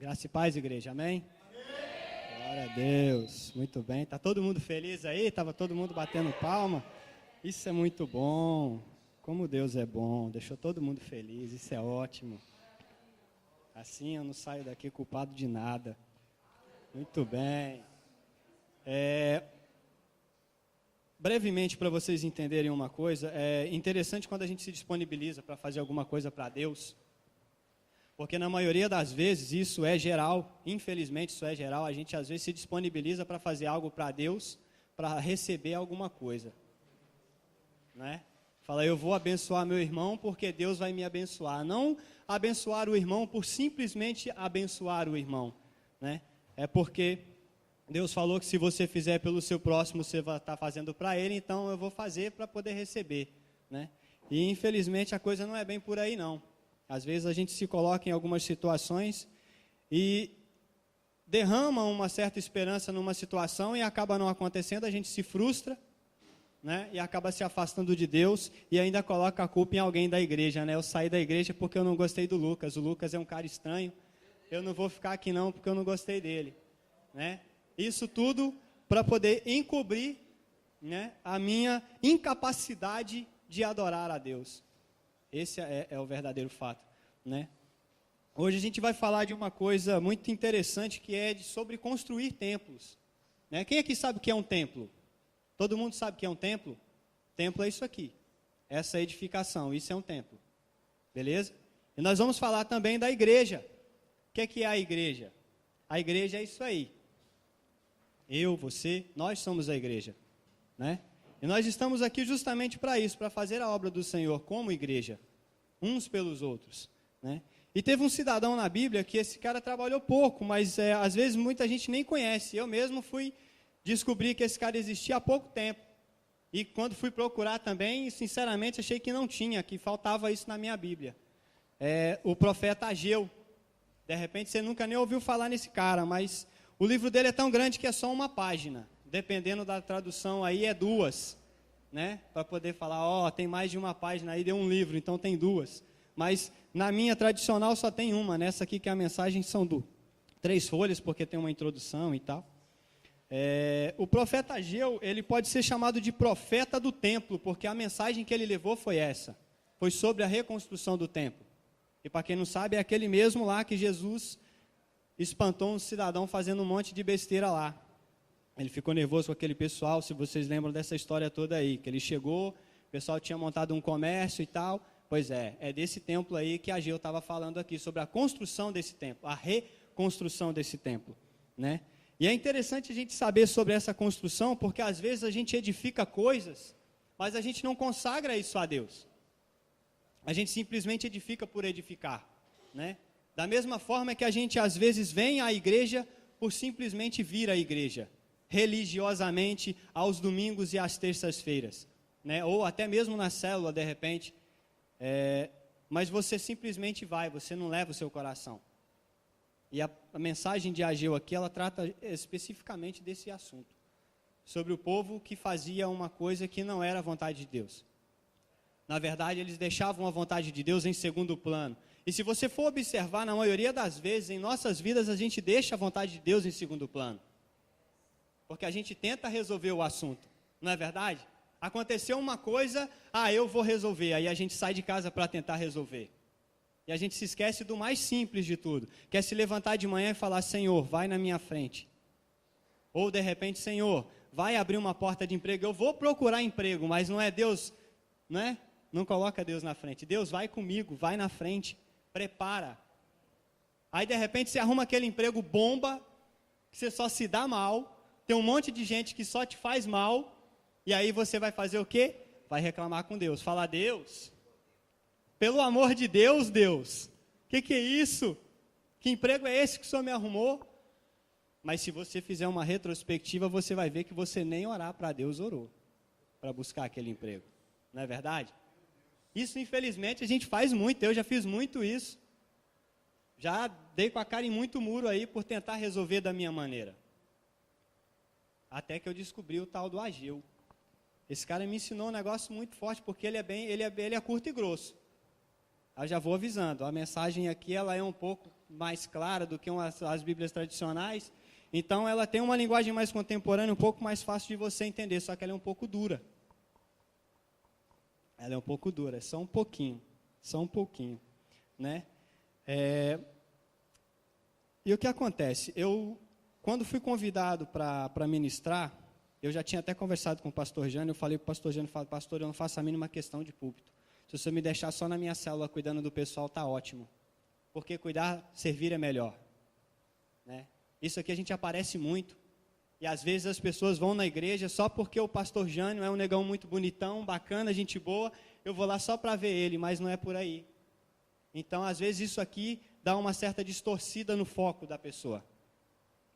Graça e paz, igreja, amém? Glória a Deus, muito bem. Está todo mundo feliz aí? Estava todo mundo batendo palma? Isso é muito bom, como Deus é bom, deixou todo mundo feliz, isso é ótimo. Assim eu não saio daqui culpado de nada. Muito bem. Brevemente, para vocês entenderem uma coisa, é interessante quando a gente se disponibiliza para fazer alguma coisa para Deus, porque na maioria das vezes isso é geral, infelizmente isso é geral, a gente às vezes se disponibiliza para fazer algo para Deus, para receber alguma coisa, né? Fala, eu vou abençoar meu irmão porque Deus vai me abençoar, não abençoar o irmão por simplesmente abençoar o irmão, né? É porque Deus falou que se você fizer pelo seu próximo, você vai estar fazendo para ele, então eu vou fazer para poder receber, né? E infelizmente a coisa não é bem por aí não. Às vezes a gente se coloca em algumas situações e derrama uma certa esperança numa situação e acaba não acontecendo, a gente se frustra, né? E acaba se afastando de Deus e ainda coloca a culpa em alguém da igreja, né? Eu saí da igreja porque eu não gostei do Lucas, o Lucas é um cara estranho, eu não vou ficar aqui não porque eu não gostei dele, né? Isso tudo para poder encobrir, né, a minha incapacidade de adorar a Deus. Esse é o verdadeiro fato, né? Hoje a gente vai falar de uma coisa muito interessante que é sobre construir templos, né? Quem aqui sabe o que é um templo? Todo mundo sabe o que é um templo? Templo é isso aqui, essa edificação, isso é um templo, beleza? E nós vamos falar também da igreja. O que é a igreja? A igreja é isso aí. Eu, você, nós somos a igreja, né? E nós estamos aqui justamente para isso, para fazer a obra do Senhor como igreja, uns pelos outros, né? E teve um cidadão na Bíblia que esse cara trabalhou pouco, mas às vezes muita gente nem conhece. Eu mesmo fui descobrir que esse cara existia há pouco tempo. E quando fui procurar também, sinceramente, achei que não tinha, que faltava isso na minha Bíblia. O profeta Ageu. De repente você nunca nem ouviu falar nesse cara, mas o livro dele é tão grande que é só uma página. Dependendo da tradução aí é duas, né? Para poder falar, tem mais de uma página aí, deu um livro, então tem duas. Mas na minha tradicional só tem uma, nessa aqui que a mensagem são 3 folhas, porque tem uma introdução e tal. O profeta Ageu, ele pode ser chamado de profeta do templo, porque a mensagem que ele levou foi essa. Foi sobre a reconstrução do templo. E para quem não sabe, é aquele mesmo lá que Jesus espantou um cidadão fazendo um monte de besteira lá. Ele ficou nervoso com aquele pessoal, se vocês lembram dessa história toda aí, que ele chegou, o pessoal tinha montado um comércio e tal. Pois é desse templo aí que Ageu estava falando aqui, sobre a construção desse templo, a reconstrução desse templo, né? E é interessante a gente saber sobre essa construção, porque às vezes a gente edifica coisas, mas a gente não consagra isso a Deus. A gente simplesmente edifica por edificar, né? Da mesma forma que a gente às vezes vem à igreja por simplesmente vir à igreja, religiosamente, aos domingos e às terças-feiras, né? Ou até mesmo na célula, de repente, mas você simplesmente vai, você não leva o seu coração. E a mensagem de Ageu aqui, ela trata especificamente desse assunto, sobre o povo que fazia uma coisa que não era a vontade de Deus. Na verdade, eles deixavam a vontade de Deus em segundo plano. E se você for observar, na maioria das vezes, em nossas vidas, a gente deixa a vontade de Deus em segundo plano. Porque a gente tenta resolver o assunto, não é verdade? Aconteceu uma coisa, eu vou resolver. Aí a gente sai de casa para tentar resolver. E a gente se esquece do mais simples de tudo, que é se levantar de manhã e falar, Senhor, vai na minha frente. Ou de repente, Senhor, vai abrir uma porta de emprego. Eu vou procurar emprego, mas não é Deus, né? Não coloca Deus na frente. Deus vai comigo, vai na frente, prepara. Aí de repente você arruma aquele emprego bomba, que você só se dá mal, tem um monte de gente que só te faz mal, e aí você vai fazer o quê? Vai reclamar com Deus, falar, Deus, pelo amor de Deus, Deus, que é isso? Que emprego é esse que o Senhor me arrumou? Mas se você fizer uma retrospectiva, você vai ver que você nem orar para Deus orou, para buscar aquele emprego, não é verdade? Isso, infelizmente, a gente faz muito, eu já fiz muito isso. Já dei com a cara em muito muro aí por tentar resolver da minha maneira. Até que eu descobri o tal do Ageu. Esse cara me ensinou um negócio muito forte, porque ele é curto e grosso. Eu já vou avisando, a mensagem aqui ela é um pouco mais clara do que as Bíblias tradicionais. Então, ela tem uma linguagem mais contemporânea, um pouco mais fácil de você entender, só que ela é um pouco dura. Ela é um pouco dura, só um pouquinho, né? E o que acontece? Quando fui convidado para ministrar, eu já tinha até conversado com o pastor Jânio, eu falei para o pastor Jânio, pastor, eu não faço a mínima questão de púlpito. Se você me deixar só na minha célula cuidando do pessoal, tá ótimo. Porque servir é melhor. Né? Isso aqui a gente aparece muito. E às vezes as pessoas vão na igreja só porque o pastor Jânio é um negão muito bonitão, bacana, gente boa, eu vou lá só para ver ele, mas não é por aí. Então, às vezes isso aqui dá uma certa distorcida no foco da pessoa.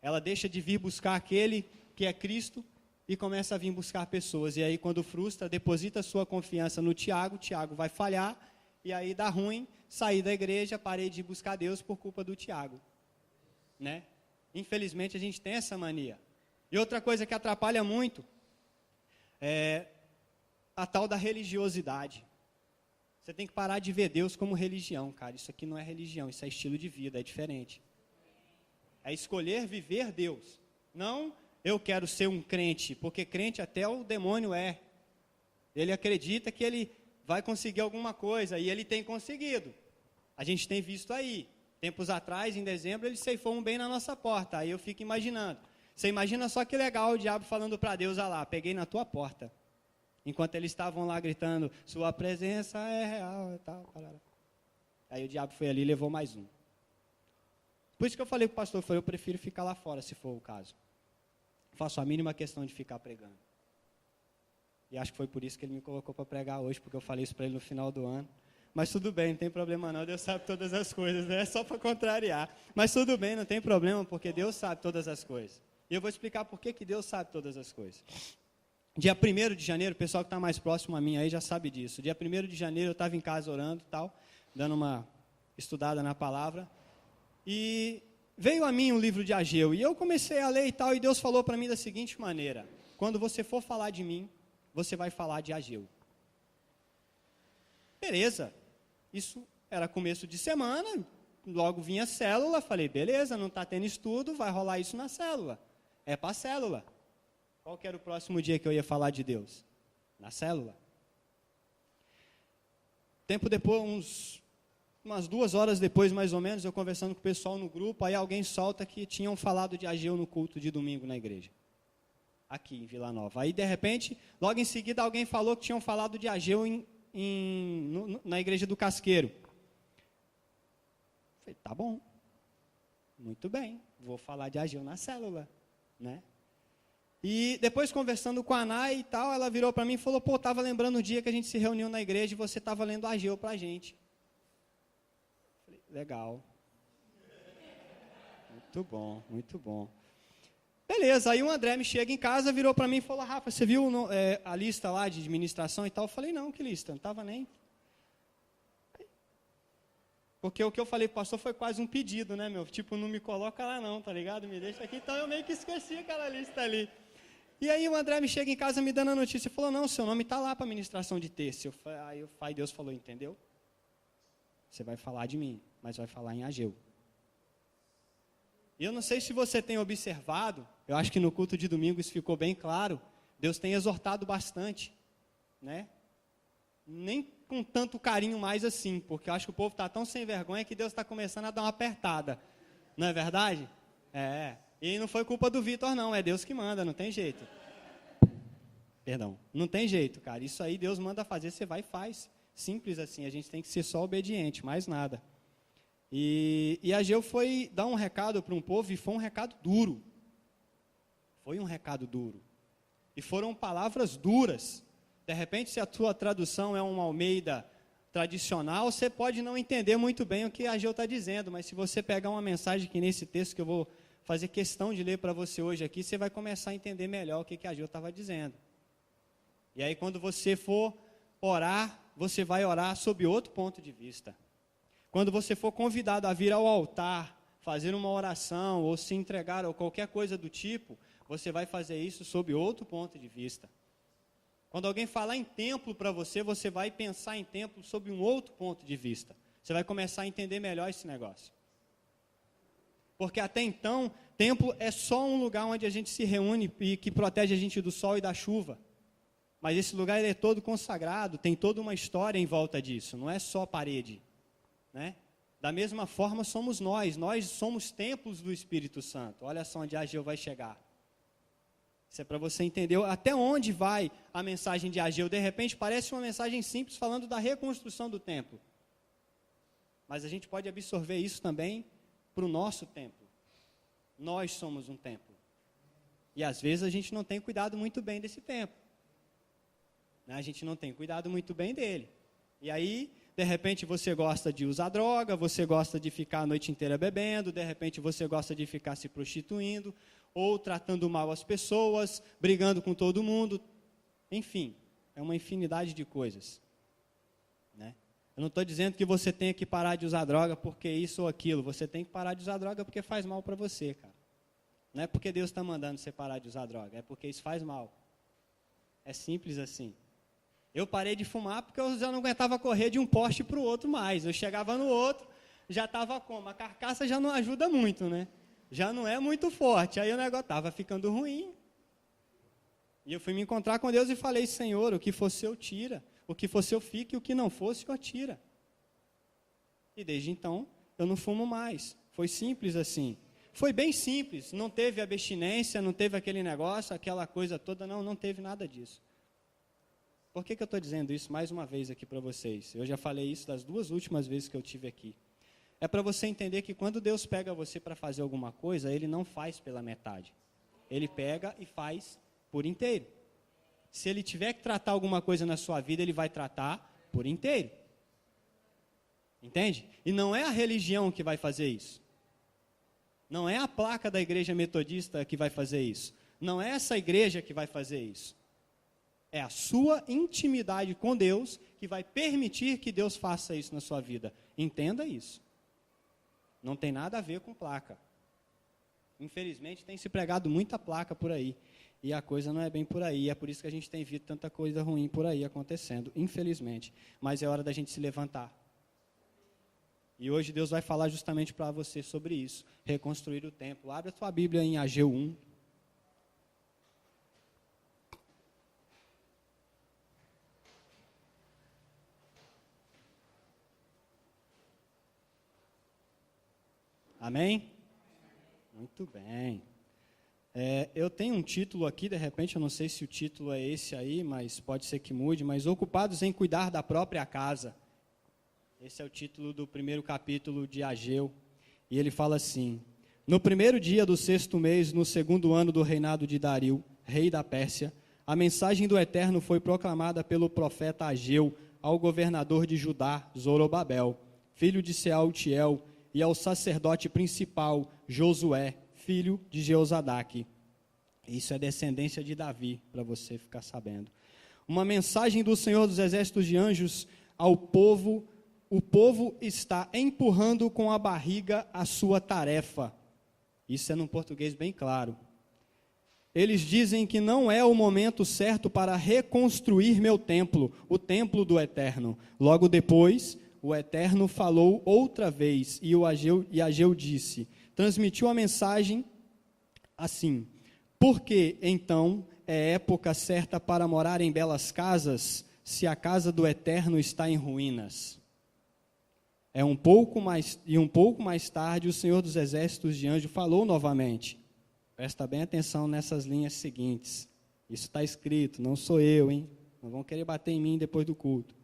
Ela deixa de vir buscar aquele que é Cristo e começa a vir buscar pessoas. E aí, quando frustra, deposita sua confiança no Tiago vai falhar, e aí dá ruim, sair da igreja, parei de buscar Deus por culpa do Tiago. Né? Infelizmente, a gente tem essa mania. E outra coisa que atrapalha muito é a tal da religiosidade. Você tem que parar de ver Deus como religião, cara. Isso aqui não é religião, isso é estilo de vida, é diferente. É escolher viver Deus. Não, eu quero ser um crente, porque crente até o demônio é. Ele acredita que ele vai conseguir alguma coisa, e ele tem conseguido. A gente tem visto aí. Tempos atrás, em dezembro, ele ceifou um bem na nossa porta. Aí eu fico imaginando. Você imagina só que legal o diabo falando para Deus, olha lá, peguei na tua porta. Enquanto eles estavam lá gritando, sua presença é real e tal. Aí o diabo foi ali e levou mais um. Por isso que eu falei para o pastor, eu prefiro ficar lá fora, se for o caso. Não faço a mínima questão de ficar pregando. E acho que foi por isso que ele me colocou para pregar hoje, porque eu falei isso para ele no final do ano. Mas tudo bem, não tem problema não, Deus sabe todas as coisas, né? É só para contrariar. Mas tudo bem, não tem problema, porque Deus sabe todas as coisas. E eu vou explicar por que Deus sabe todas as coisas. Dia 1º de janeiro, o pessoal que está mais próximo a mim aí já sabe disso. Dia 1º de janeiro eu estava em casa orando e tal, dando uma estudada na palavra. E veio a mim um livro de Ageu. E eu comecei a ler e tal, e Deus falou para mim da seguinte maneira: quando você for falar de mim, você vai falar de Ageu. Beleza. Isso era começo de semana, logo vinha célula, falei, beleza, não está tendo estudo, vai rolar isso na célula. É para a célula. Qual que era o próximo dia que eu ia falar de Deus? Na célula. Tempo depois, umas 2 horas depois, mais ou menos, eu conversando com o pessoal no grupo, aí alguém solta que tinham falado de Ageu no culto de domingo na igreja. Aqui em Vila Nova. Aí, de repente, logo em seguida, alguém falou que tinham falado de Ageu na igreja do Casqueiro. Falei, tá bom. Muito bem, vou falar de Ageu na célula, né? E depois, conversando com a Nay e tal, ela virou para mim e falou, pô, estava lembrando o dia que a gente se reuniu na igreja e você estava lendo Ageu para a gente. Falei, legal. Muito bom, muito bom. Beleza, aí o André me chega em casa, virou para mim e falou, Rafa, você viu a lista lá de administração e tal? Eu falei, não, que lista? Não estava nem... Porque o que eu falei pro pastor foi quase um pedido, né, meu? Tipo, não me coloca lá não, tá ligado? Me deixa aqui. Então eu meio que esqueci aquela lista ali. E aí o André me chega em casa me dando a notícia e falou, não, seu nome está lá para administração de terça. Aí Deus falou, entendeu? Você vai falar de mim, mas vai falar em Ageu. E eu não sei se você tem observado, eu acho que no culto de domingo isso ficou bem claro, Deus tem exortado bastante, né? Nem com tanto carinho mais assim, porque eu acho que o povo está tão sem vergonha que Deus está começando a dar uma apertada, não é verdade? É, e não foi culpa do Vitor não, é Deus que manda, não tem jeito. Perdão, não tem jeito, cara, isso aí Deus manda fazer, você vai e faz, simples assim, a gente tem que ser só obediente, mais nada. E Ageu foi dar um recado para um povo e foi um recado duro. Foi um recado duro. E foram palavras duras. De repente, se a tua tradução é uma Almeida tradicional, você pode não entender muito bem o que Ageu está dizendo, mas se você pegar uma mensagem que nesse texto que eu vou fazer questão de ler para você hoje aqui, você vai começar a entender melhor o que Ageu estava dizendo. E aí, quando você for orar, você vai orar sob outro ponto de vista. Quando você for convidado a vir ao altar, fazer uma oração ou se entregar ou qualquer coisa do tipo, você vai fazer isso sob outro ponto de vista. Quando alguém falar em templo para você, você vai pensar em templo sob um outro ponto de vista. Você vai começar a entender melhor esse negócio. Porque até então, templo é só um lugar onde a gente se reúne e que protege a gente do sol e da chuva. Mas esse lugar ele é todo consagrado, tem toda uma história em volta disso, não é só parede, né? Da mesma forma somos nós somos templos do Espírito Santo. Olha só onde Ageu vai chegar. Isso é para você entender até onde vai a mensagem de Ageu. De repente parece uma mensagem simples falando da reconstrução do templo. Mas a gente pode absorver isso também para o nosso templo. Nós somos um templo. E às vezes a gente não tem cuidado muito bem desse templo. A gente não tem cuidado muito bem dele. E aí, de repente você gosta de usar droga, você gosta de ficar a noite inteira bebendo, de repente você gosta de ficar se prostituindo, ou tratando mal as pessoas, brigando com todo mundo. Enfim, é uma infinidade de coisas, né? Eu não estou dizendo que você tenha que parar de usar droga porque isso ou aquilo. Você tem que parar de usar droga porque faz mal para você, cara. Não é porque Deus está mandando você parar de usar droga, é porque isso faz mal. É simples assim. Eu parei de fumar porque eu já não aguentava correr de um poste para o outro mais. Eu chegava no outro, já estava como? A carcaça já não ajuda muito, né? Já não é muito forte. Aí o negócio estava ficando ruim. E eu fui me encontrar com Deus e falei, Senhor, o que for seu, tira. O que for seu, fique, e o que não for, Senhor, tira. E desde então, eu não fumo mais. Foi simples assim. Foi bem simples. Não teve abstinência, não teve aquele negócio, aquela coisa toda. Não teve nada disso. Por que eu estou dizendo isso mais uma vez aqui para vocês? Eu já falei isso das 2 últimas vezes que eu tive aqui. É para você entender que quando Deus pega você para fazer alguma coisa, Ele não faz pela metade. Ele pega e faz por inteiro. Se Ele tiver que tratar alguma coisa na sua vida, Ele vai tratar por inteiro. Entende? E não é a religião que vai fazer isso. Não é a placa da igreja metodista que vai fazer isso. Não é essa igreja que vai fazer isso. É a sua intimidade com Deus que vai permitir que Deus faça isso na sua vida. Entenda isso. Não tem nada a ver com placa. Infelizmente, tem se pregado muita placa por aí. E a coisa não é bem por aí. É por isso que a gente tem visto tanta coisa ruim por aí acontecendo, infelizmente. Mas é hora da gente se levantar. E hoje Deus vai falar justamente para você sobre isso. Reconstruir o templo. Abre a tua Bíblia em Ageu 1. Amém? Muito bem. Eu tenho um título aqui, de repente, eu não sei se o título é esse aí, mas pode ser que mude, mas Ocupados em Cuidar da Própria Casa. Esse é o título do primeiro capítulo de Ageu. E ele fala assim: No primeiro dia do 6º mês, no 2º ano do reinado de Dario, rei da Pérsia, a mensagem do Eterno foi proclamada pelo profeta Ageu ao governador de Judá, Zorobabel, filho de Sealtiel, e ao sacerdote principal, Josué, filho de Jeozadaque. Isso é descendência de Davi, para você ficar sabendo. Uma mensagem do Senhor dos Exércitos de Anjos ao povo. O povo está empurrando com a barriga a sua tarefa. Isso é num português bem claro. Eles dizem que não é o momento certo para reconstruir meu templo, o templo do Eterno. Logo depois, o Eterno falou outra vez, e Ageu disse, transmitiu a mensagem assim: Por que, então, é época certa para morar em belas casas, se a casa do Eterno está em ruínas? Um pouco mais tarde, o Senhor dos Exércitos de Anjo falou novamente. Presta bem atenção nessas linhas seguintes. Isso está escrito, não sou eu, hein? Não vão querer bater em mim depois do culto.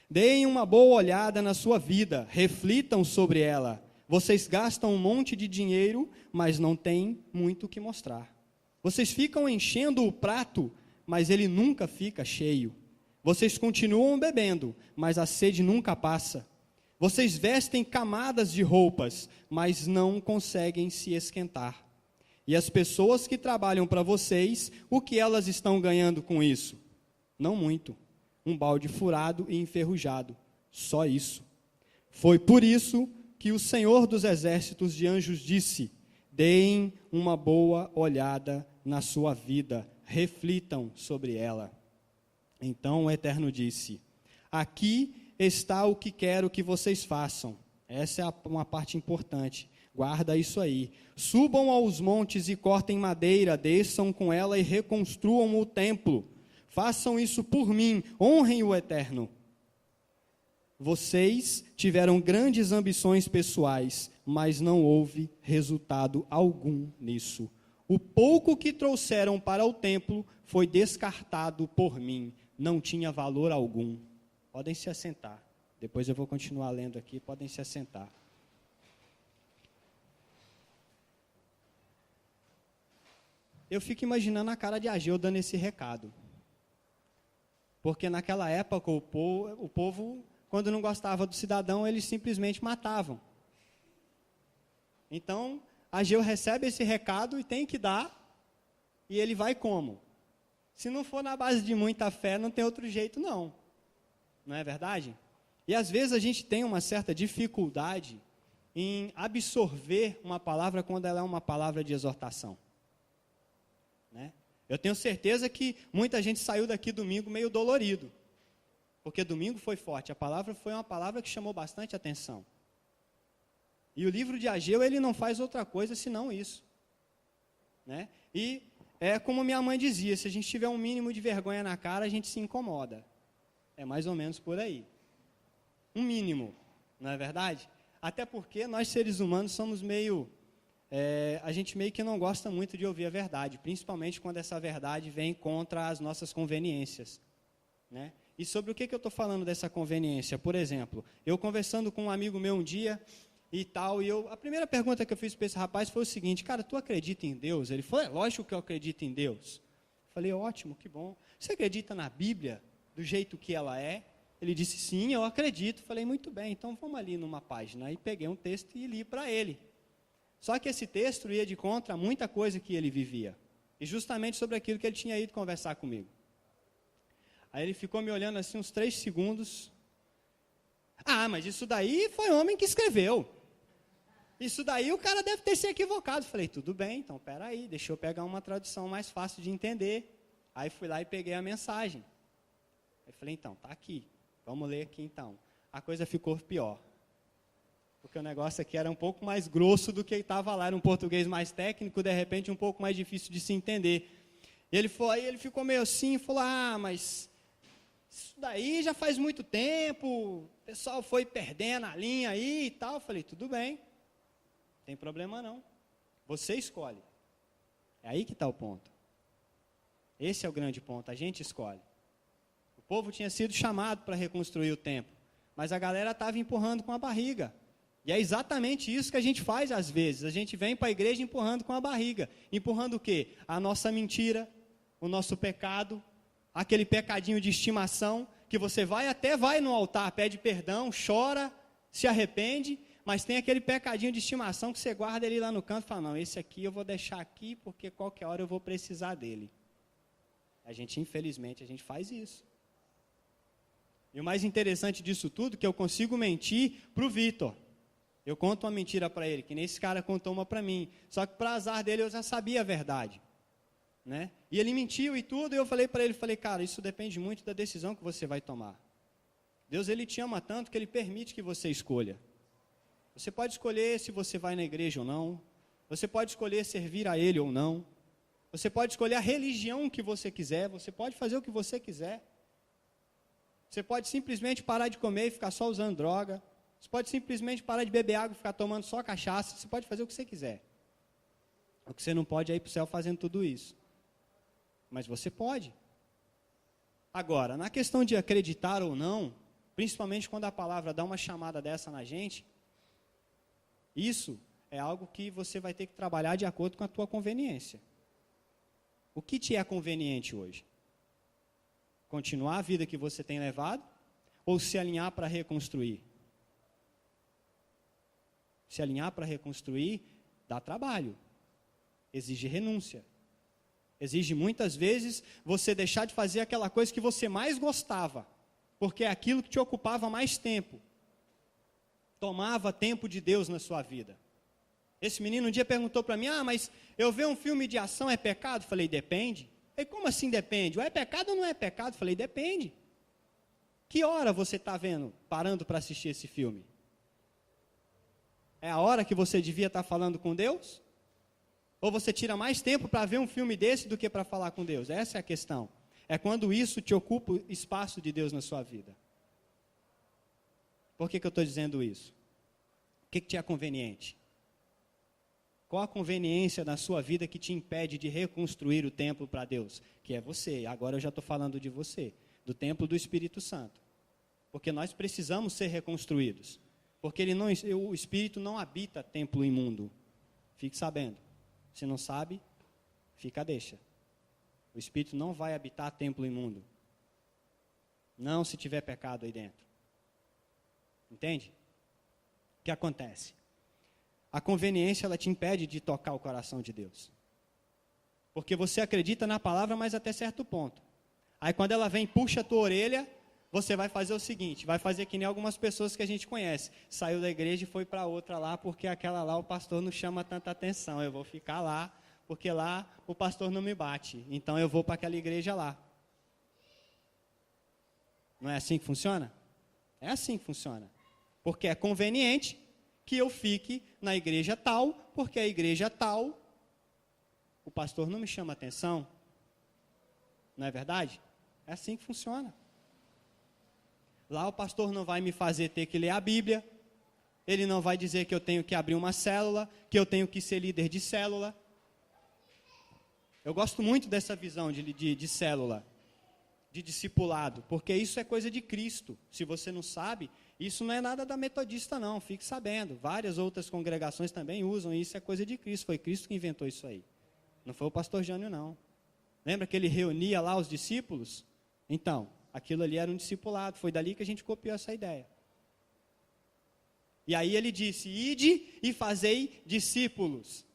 Deem uma boa olhada na sua vida, reflitam sobre ela. Vocês gastam um monte de dinheiro, mas não têm muito o que mostrar. Vocês ficam enchendo o prato, mas ele nunca fica cheio. Vocês continuam bebendo, mas a sede nunca passa. Vocês vestem camadas de roupas, mas não conseguem se esquentar. E as pessoas que trabalham para vocês, o que elas estão ganhando com isso? Não muito. Um balde furado e enferrujado. Só isso. Foi por isso que o Senhor dos Exércitos de Anjos disse: deem uma boa olhada na sua vida, reflitam sobre ela. Então o Eterno disse: aqui está o que quero que vocês façam. Essa é uma parte importante. Guarda isso aí. Subam aos montes e cortem madeira, desçam com ela e reconstruam o templo. Façam isso por mim, honrem o Eterno. Vocês tiveram grandes ambições pessoais, mas não houve resultado algum nisso. O pouco que trouxeram para o templo foi descartado por mim, não tinha valor algum. Podem se assentar. Depois eu vou continuar lendo aqui, podem se assentar. Eu fico imaginando a cara de Ageu dando esse recado. Porque naquela época o povo, quando não gostava do cidadão, eles simplesmente matavam. Então, Ageu recebe esse recado e tem que dar, e ele vai como? Se não for na base de muita fé, não tem outro jeito não. Não é verdade? E às vezes a gente tem uma certa dificuldade em absorver uma palavra quando ela é uma palavra de exortação. Né? Eu tenho certeza que muita gente saiu daqui domingo meio dolorido, porque domingo foi forte, a palavra foi uma palavra que chamou bastante atenção. E o livro de Ageu, ele não faz outra coisa senão isso. Né? E é como minha mãe dizia, se a gente tiver um mínimo de vergonha na cara, a gente se incomoda. É mais ou menos por aí. Um mínimo, não é verdade? Até porque nós seres humanos somos meio... a gente meio que não gosta muito de ouvir a verdade, principalmente quando essa verdade vem contra as nossas conveniências. Né? E sobre o que eu estou falando dessa conveniência? Por exemplo, eu conversando com um amigo meu um dia e tal, a primeira pergunta que eu fiz para esse rapaz foi o seguinte: cara, tu acredita em Deus? Ele falou: lógico que eu acredito em Deus. Eu falei: ótimo, que bom. Você acredita na Bíblia do jeito que ela é? Ele disse: sim, eu acredito. Eu falei: muito bem, então vamos ali numa página. Aí peguei um texto e li para ele. Só que esse texto ia de contra a muita coisa que ele vivia. E justamente sobre aquilo que ele tinha ido conversar comigo. Aí ele ficou me olhando assim uns 3 segundos. Ah, mas isso daí foi o homem que escreveu. Isso daí o cara deve ter se equivocado. Falei: tudo bem, então peraí, deixa eu pegar uma tradução mais fácil de entender. Aí fui lá e peguei a mensagem. Aí falei: então, tá aqui. Vamos ler aqui então. A coisa ficou pior. Porque o negócio aqui era um pouco mais grosso do que estava lá, era um português mais técnico, de repente um pouco mais difícil de se entender. E ele ficou meio assim, falou: ah, mas isso daí já faz muito tempo, o pessoal foi perdendo a linha aí e tal. Eu falei: tudo bem, não tem problema não, você escolhe. É aí que está o ponto. Esse é o grande ponto, a gente escolhe. O povo tinha sido chamado para reconstruir o templo, mas a galera estava empurrando com a barriga. E é exatamente isso que a gente faz às vezes. A gente vem para a igreja empurrando com a barriga. Empurrando o quê? A nossa mentira, o nosso pecado, aquele pecadinho de estimação, que você vai no altar, pede perdão, chora, se arrepende, mas tem aquele pecadinho de estimação que você guarda ele lá no canto e fala: não, esse aqui eu vou deixar aqui porque qualquer hora eu vou precisar dele. Infelizmente, a gente faz isso. E o mais interessante disso tudo é que eu consigo mentir para o Vitor. Eu conto uma mentira para ele, que nem esse cara contou uma para mim. Só que para azar dele eu já sabia a verdade. Né? E ele mentiu e tudo, e eu falei para ele, cara, isso depende muito da decisão que você vai tomar. Deus, ele te ama tanto que ele permite que você escolha. Você pode escolher se você vai na igreja ou não. Você pode escolher servir a ele ou não. Você pode escolher a religião que você quiser. Você pode fazer o que você quiser. Você pode simplesmente parar de comer e ficar só usando droga. Você pode simplesmente parar de beber água e ficar tomando só cachaça. Você pode fazer o que você quiser. O que você não pode é ir para o céu fazendo tudo isso. Mas você pode. Agora, na questão de acreditar ou não, principalmente quando a palavra dá uma chamada dessa na gente, isso é algo que você vai ter que trabalhar de acordo com a tua conveniência. O que te é conveniente hoje? Continuar a vida que você tem levado ou se alinhar para reconstruir? Se alinhar para reconstruir dá trabalho, exige renúncia. Exige muitas vezes você deixar de fazer aquela coisa que você mais gostava, porque é aquilo que te ocupava mais tempo, tomava tempo de Deus na sua vida. Esse menino um dia perguntou para mim: ah, mas eu ver um filme de ação é pecado? Falei: depende. Ele: como assim depende? Ou é pecado ou não é pecado? Falei: depende. Que hora você está parando para assistir esse filme? É a hora que você devia estar falando com Deus? Ou você tira mais tempo para ver um filme desse do que para falar com Deus? Essa é a questão. É quando isso te ocupa o espaço de Deus na sua vida. Por que eu estou dizendo isso? O que te é conveniente? Qual a conveniência na sua vida que te impede de reconstruir o templo para Deus? Que é você. Agora eu já estou falando de você. Do templo do Espírito Santo. Porque nós precisamos ser reconstruídos. Porque o Espírito não habita templo imundo. Fique sabendo. Se não sabe, fica a deixa. O Espírito não vai habitar templo imundo. Não se tiver pecado aí dentro. Entende? O que acontece? A conveniência, ela te impede de tocar o coração de Deus. Porque você acredita na palavra, mas até certo ponto. Aí quando ela vem e puxa a tua orelha, você vai fazer o seguinte, vai fazer que nem algumas pessoas que a gente conhece. Saiu da igreja e foi para outra lá, porque aquela lá o pastor não chama tanta atenção. Eu vou ficar lá, porque lá o pastor não me bate. Então eu vou para aquela igreja lá. Não é assim que funciona? É assim que funciona. Porque é conveniente que eu fique na igreja tal, porque a igreja tal, o pastor não me chama atenção. Não é verdade? É assim que funciona. Lá o pastor não vai me fazer ter que ler a Bíblia, ele não vai dizer que eu tenho que abrir uma célula, que eu tenho que ser líder de célula. Eu gosto muito dessa visão de célula, de discipulado, porque isso é coisa de Cristo. Se você não sabe, isso não é nada da metodista não, fique sabendo. Várias outras congregações também usam, e isso é coisa de Cristo, foi Cristo que inventou isso aí. Não foi o pastor Jânio não. Lembra que ele reunia lá os discípulos? Então, aquilo ali era um discipulado, foi dali que a gente copiou essa ideia. E aí ele disse, ide e fazei discípulos.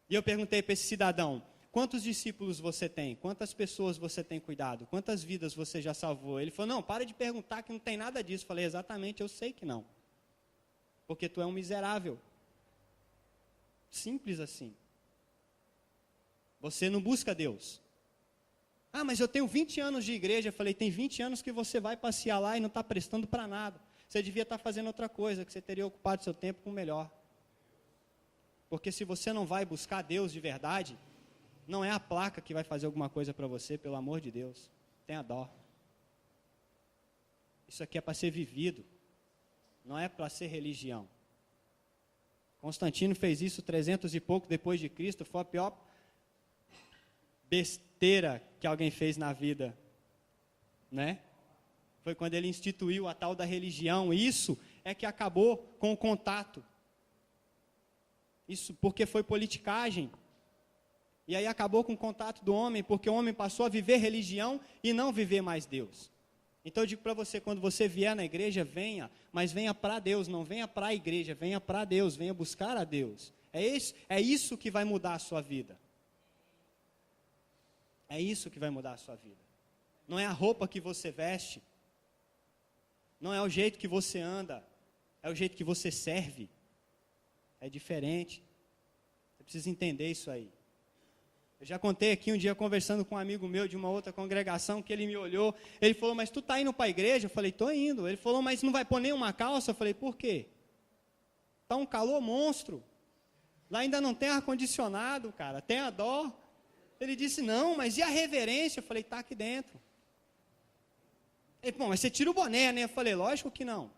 E eu perguntei para esse cidadão, quantos discípulos você tem? Quantas pessoas você tem cuidado? Quantas vidas você já salvou? Ele falou, não, para de perguntar que não tem nada disso. Eu falei, exatamente, eu sei que não. Porque tu é um miserável. Simples assim. Você não busca Deus. Ah, mas eu tenho 20 anos de igreja. Eu falei, tem 20 anos que você vai passear lá e não está prestando para nada. Você devia estar fazendo outra coisa, que você teria ocupado seu tempo com o melhor. Porque se você não vai buscar Deus de verdade, não é a placa que vai fazer alguma coisa para você, pelo amor de Deus. Tenha dó. Isso aqui é para ser vivido, não é para ser religião. Constantino fez isso 300 e pouco depois de Cristo, foi a pior besteira que alguém fez na vida, né? Foi quando ele instituiu a tal da religião. Isso é que acabou com o contato. Isso porque foi politicagem. E aí acabou com o contato do homem, porque o homem passou a viver religião e não viver mais Deus. Então eu digo para você, quando você vier na igreja, venha, mas venha para Deus, não venha para a igreja, venha para Deus, venha buscar a Deus. É isso que vai mudar a sua vida. É isso que vai mudar a sua vida. Não é a roupa que você veste, não é o jeito que você anda, é o jeito que você serve. É diferente. Você precisa entender isso aí. Eu já contei aqui um dia conversando com um amigo meu de uma outra congregação, que ele me olhou, ele falou, mas tu está indo para a igreja? Eu falei, estou indo. Ele falou, mas não vai pôr nenhuma calça? Eu falei, por quê? Está um calor monstro. Lá ainda não tem ar-condicionado, cara, tem a dó. Ele disse, não, mas e a reverência? Eu falei, está aqui dentro. Ele falou, mas você tira o boné, né? Eu falei, lógico que não.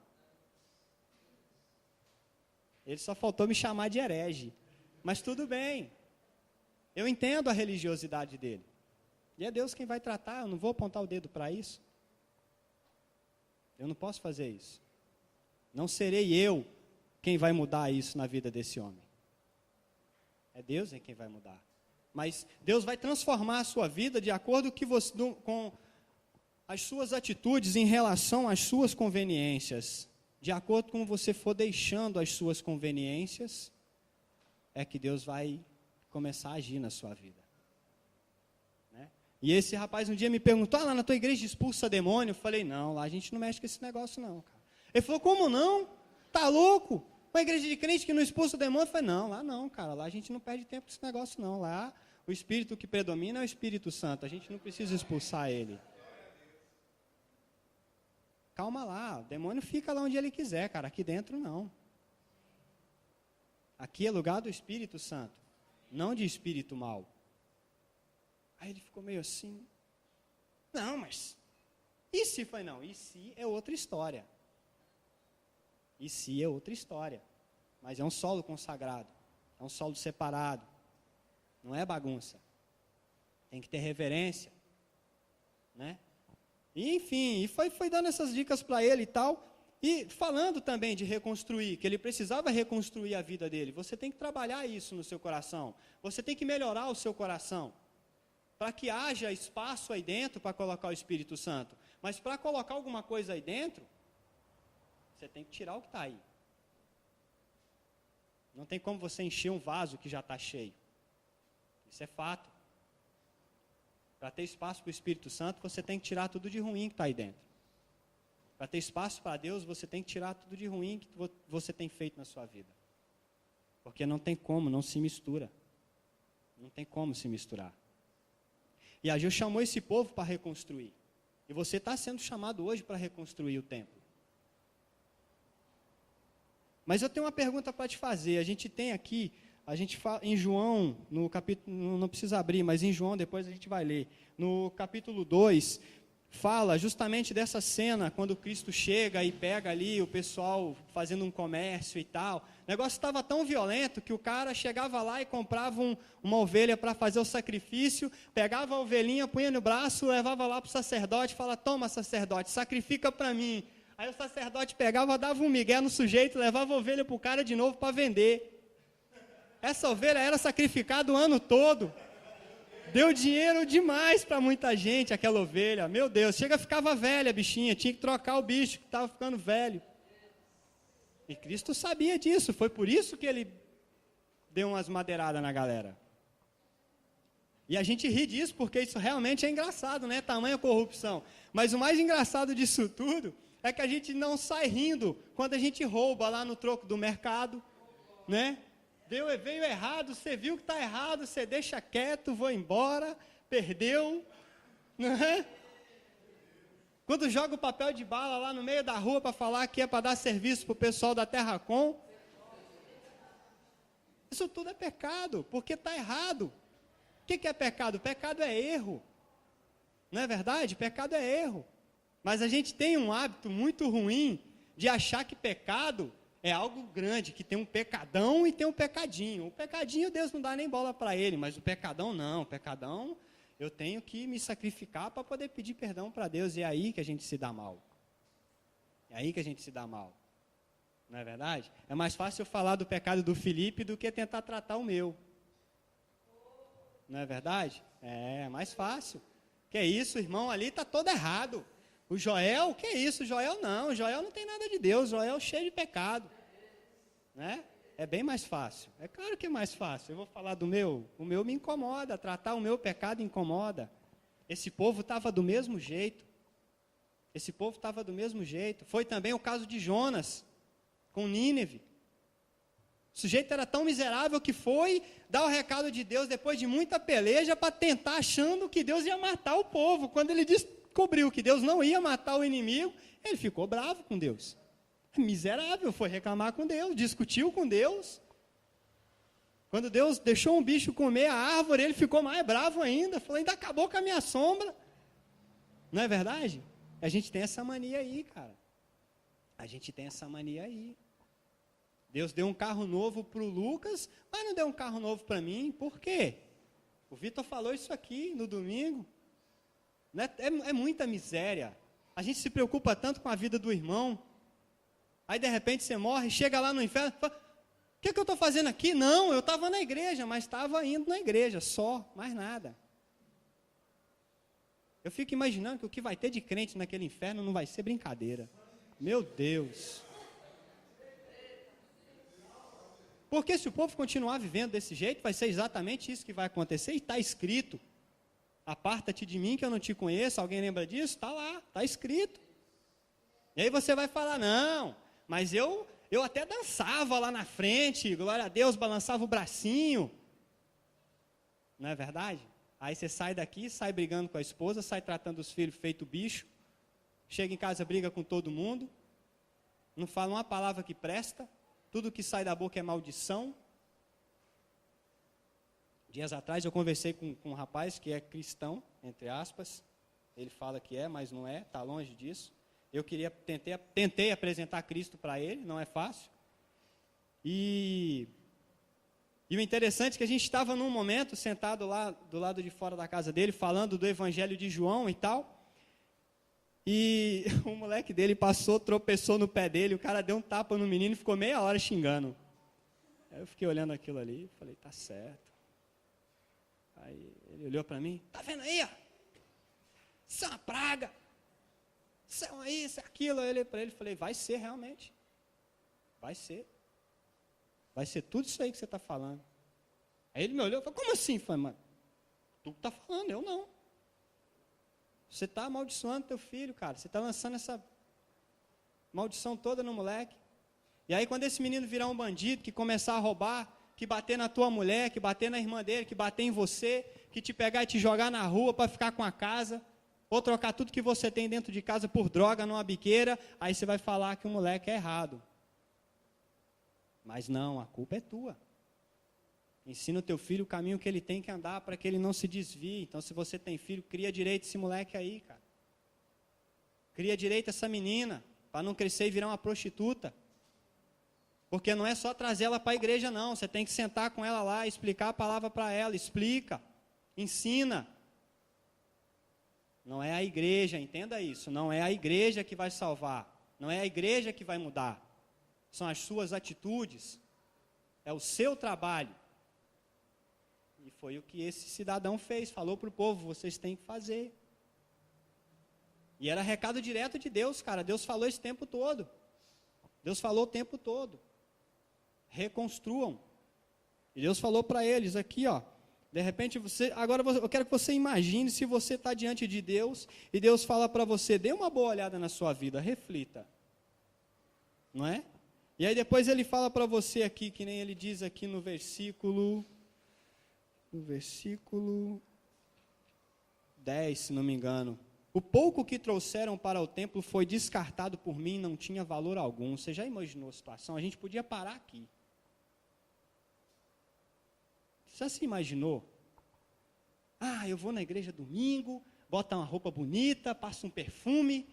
Ele só faltou me chamar de herege. Mas tudo bem. Eu entendo a religiosidade dele. E é Deus quem vai tratar, eu não vou apontar o dedo para isso. Eu não posso fazer isso. Não serei eu quem vai mudar isso na vida desse homem. É Deus quem vai mudar. Mas Deus vai transformar a sua vida de acordo com as suas atitudes em relação às suas conveniências. De acordo com você for deixando as suas conveniências, é que Deus vai começar a agir na sua vida. Né? E esse rapaz um dia me perguntou, lá na tua igreja expulsa demônio? Eu falei, não, lá a gente não mexe com esse negócio não, cara. Ele falou, como não? Tá louco? Uma igreja de crente que não expulsa o demônio? Eu falei, não, lá não, cara, lá a gente não perde tempo com esse negócio não. Lá o Espírito que predomina é o Espírito Santo, a gente não precisa expulsar ele. Calma lá, o demônio fica lá onde ele quiser, cara, aqui dentro não. Aqui é lugar do Espírito Santo, não de espírito mau. Aí ele ficou meio assim, não, mas, e se foi não? E se é outra história. E se é outra história. Mas é um solo consagrado, é um solo separado, não é bagunça. Tem que ter reverência, né? E, enfim, e foi dando essas dicas para ele e tal, e falando também de reconstruir, que ele precisava reconstruir a vida dele. Você tem que trabalhar isso no seu coração, você tem que melhorar o seu coração, para que haja espaço aí dentro para colocar o Espírito Santo. Mas para colocar alguma coisa aí dentro, você tem que tirar o que está aí. Não tem como você encher um vaso que já está cheio. Isso é fato. Para ter espaço para o Espírito Santo, você tem que tirar tudo de ruim que está aí dentro. Para ter espaço para Deus, você tem que tirar tudo de ruim que você tem feito na sua vida. Porque não tem como, não se mistura. Não tem como se misturar. E a Gil chamou esse povo para reconstruir. E você está sendo chamado hoje para reconstruir o templo. Mas eu tenho uma pergunta para te fazer. A gente tem aqui, a gente fala em João, no capítulo, não precisa abrir, mas em João depois a gente vai ler. No capítulo 2, fala justamente dessa cena, quando Cristo chega e pega ali o pessoal fazendo um comércio e tal. O negócio estava tão violento que o cara chegava lá e comprava uma ovelha para fazer o sacrifício, pegava a ovelhinha, punha no braço, levava lá para o sacerdote e fala, toma sacerdote, sacrifica para mim. Aí o sacerdote pegava, dava um migué no sujeito, levava a ovelha para o cara de novo para vender. Essa ovelha era sacrificada o ano todo. Deu dinheiro demais para muita gente, aquela ovelha. Meu Deus, ficava velha a bichinha, tinha que trocar o bicho que estava ficando velho. E Cristo sabia disso, foi por isso que ele deu umas madeiradas na galera. E a gente ri disso, porque isso realmente é engraçado, né? Tamanha corrupção. Mas o mais engraçado disso tudo é que a gente não sai rindo quando a gente rouba lá no troco do mercado, né? Veio errado, você viu que está errado, você deixa quieto, vou embora, perdeu, né? Quando joga o papel de bala lá no meio da rua para falar que é para dar serviço para o pessoal da Terracom, isso tudo é pecado, porque está errado. O que é pecado? Pecado é erro, não é verdade? Pecado é erro. Mas a gente tem um hábito muito ruim de achar que pecado é algo grande, que tem um pecadão e tem um pecadinho. O pecadinho Deus não dá nem bola para ele, mas o pecadão não. O pecadão eu tenho que me sacrificar para poder pedir perdão para Deus. E é aí que a gente se dá mal. É aí que a gente se dá mal. Não é verdade? É mais fácil eu falar do pecado do Felipe do que tentar tratar o meu. Não é verdade? É mais fácil. Que isso, o irmão ali está todo errado. O Joel, que isso? O Joel não tem nada de Deus, o Joel é cheio de pecado, né? É bem mais fácil, é claro que é mais fácil. Eu vou falar do meu, o meu me incomoda, tratar o meu pecado incomoda. Esse povo estava do mesmo jeito, foi também o caso de Jonas, com Nínive. O sujeito era tão miserável que foi dar o recado de Deus depois de muita peleja para tentar achando que Deus ia matar o povo, quando ele descobriu que Deus não ia matar o inimigo, ele ficou bravo com Deus. Miserável, foi reclamar com Deus, discutiu com Deus. Quando Deus deixou um bicho comer a árvore, ele ficou mais bravo ainda, falou, ainda acabou com a minha sombra. Não é verdade? A gente tem essa mania aí, cara. A gente tem essa mania aí. Deus deu um carro novo para o Lucas, mas não deu um carro novo para mim. Por quê? O Vitor falou isso aqui no domingo. É muita miséria. A gente se preocupa tanto com a vida do irmão. Aí de repente você morre, chega lá no inferno, fala, o que eu estou fazendo aqui? Não, eu estava na igreja, mas estava indo na igreja, só, mais nada. Eu fico imaginando que o que vai ter de crente naquele inferno não vai ser brincadeira. Meu Deus. Porque se o povo continuar vivendo desse jeito, vai ser exatamente isso que vai acontecer, e está escrito. Aparta-te de mim que eu não te conheço. Alguém lembra disso? Está lá, está escrito. E aí você vai falar, não, mas eu até dançava lá na frente, glória a Deus, balançava o bracinho. Não é verdade? Aí você sai daqui, sai brigando com a esposa, sai tratando os filhos feito bicho, chega em casa, briga com todo mundo, não fala uma palavra que presta, tudo que sai da boca é maldição, Dias atrás eu conversei com um rapaz que é cristão, entre aspas. Ele fala que é, mas não é, está longe disso. Eu tentei apresentar Cristo para ele, não é fácil. E o interessante é que a gente estava num momento sentado lá do lado de fora da casa dele, falando do Evangelho de João e tal. E o moleque dele passou, tropeçou no pé dele, o cara deu um tapa no menino e ficou meia hora xingando. Aí eu fiquei olhando aquilo ali e falei, tá certo. Aí ele olhou para mim, tá vendo aí, ó? Isso é uma praga. Isso é isso, é aquilo. Aí eu olhei para ele e falei, vai ser realmente. Vai ser. Vai ser tudo isso aí que você está falando. Aí ele me olhou e falou, como assim? Eu falei, mano, tu está falando, eu não. Você está amaldiçoando teu filho, cara. Você está lançando essa maldição toda no moleque. E aí quando esse menino virar um bandido, que começar a roubar, que bater na tua mulher, que bater na irmã dele, que bater em você, que te pegar e te jogar na rua para ficar com a casa, ou trocar tudo que você tem dentro de casa por droga numa biqueira, aí você vai falar que o moleque é errado. Mas não, a culpa é tua. Ensina o teu filho o caminho que ele tem que andar para que ele não se desvie. Então, se você tem filho, cria direito esse moleque aí, cara. Cria direito essa menina, para não crescer e virar uma prostituta. Porque não é só trazer ela para a igreja, não. Você tem que sentar com ela lá, explicar a palavra para ela. Explica, ensina. Não é a igreja, entenda isso. Não é a igreja que vai salvar. Não é a igreja que vai mudar. São as suas atitudes, é o seu trabalho. E foi o que esse cidadão fez, falou para o povo, vocês têm que fazer. E era recado direto de Deus, cara, Deus falou esse tempo todo. Deus falou o tempo todo. Reconstruam. E Deus falou para eles aqui, ó, de repente agora eu quero que você imagine se você está diante de Deus, e Deus fala para você, dê uma boa olhada na sua vida, reflita. Não é? E aí depois ele fala para você aqui, que nem ele diz aqui no versículo 10, se não me engano. O pouco que trouxeram para o templo foi descartado por mim, não tinha valor algum. Você já imaginou a situação? A gente podia parar aqui. Você já se imaginou? Ah, eu vou na igreja domingo, boto uma roupa bonita, passo um perfume,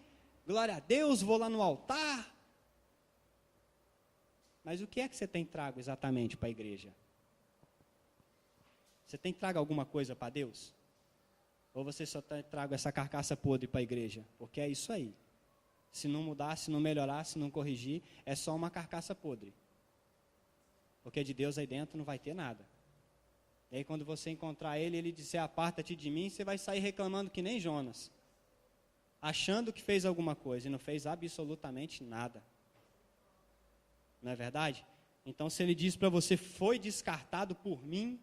glória a Deus, vou lá no altar. Mas o que é que você tem trago exatamente para a igreja? Você tem trago alguma coisa para Deus? Ou você só trago essa carcaça podre para a igreja? Porque é isso aí. Se não mudar, se não melhorar, se não corrigir, é só uma carcaça podre. Porque de Deus aí dentro não vai ter nada. E aí quando você encontrar ele, ele disser, aparta-te de mim, você vai sair reclamando que nem Jonas. Achando que fez alguma coisa e não fez absolutamente nada. Não é verdade? Então, se ele diz para você, foi descartado por mim,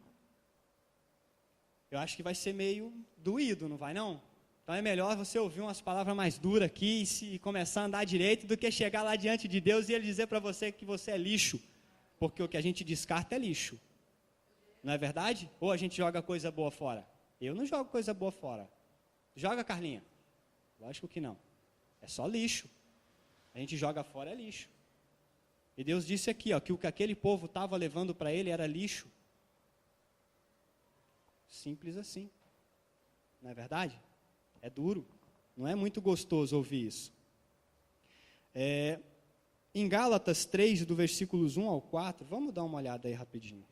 eu acho que vai ser meio doído, não vai não? Então é melhor você ouvir umas palavras mais duras aqui e começar a andar direito do que chegar lá diante de Deus e ele dizer para você que você é lixo. Porque o que a gente descarta é lixo. Não é verdade? Ou a gente joga coisa boa fora? Eu não jogo coisa boa fora. Joga, Carlinha? Lógico que não. É só lixo. A gente joga fora é lixo. E Deus disse aqui, ó, que o que aquele povo estava levando para ele era lixo. Simples assim. Não é verdade? É duro. Não é muito gostoso ouvir isso. Em Gálatas 3, do versículos 1 ao 4, vamos dar uma olhada aí rapidinho.